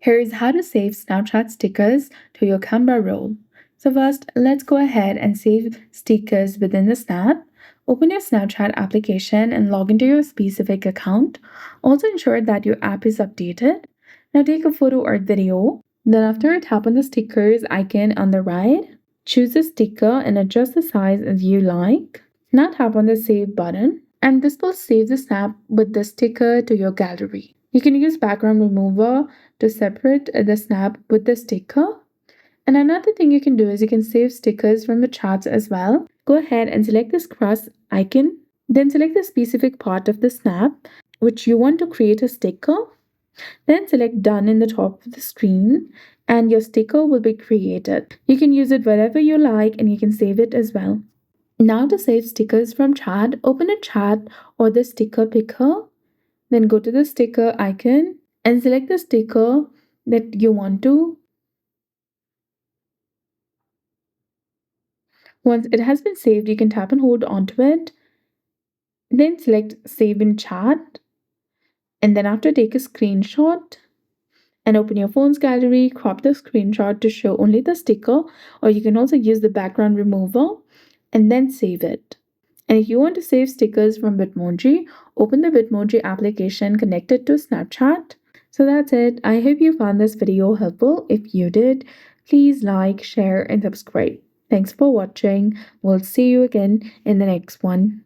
Here's how to save Snapchat stickers to your camera roll. So first, let's go ahead and save stickers within the Snap. Open your Snapchat application and log into your specific account. Also ensure that your app is updated. Now take a photo or video. Then after, tap on the stickers icon on the right. Choose a sticker and adjust the size as you like. Now tap on the save button and this will save the snap with the sticker to your gallery. You can use background remover to separate the snap with the sticker. And another thing you can do is you can save stickers from the charts as well. Go ahead and select this cross icon. Then select the specific part of the snap which you want to create a sticker. Then select done in the top of the screen and your sticker will be created. You can use it wherever you like and you can save it as well. Now to save stickers from chat, open a chat or the sticker picker. Then go to the sticker icon and select the sticker that you want to. Once it has been saved, you can tap and hold onto it. Then select save in chat. And then after, take a screenshot and open your phone's gallery, crop the screenshot to show only the sticker, or you can also use the background remover and then save it. And if you want to save stickers from Bitmoji, open the Bitmoji application connected to Snapchat. So that's it. I hope you found this video helpful. If you did, please like, share, and subscribe. Thanks for watching. We'll see you again in the next one.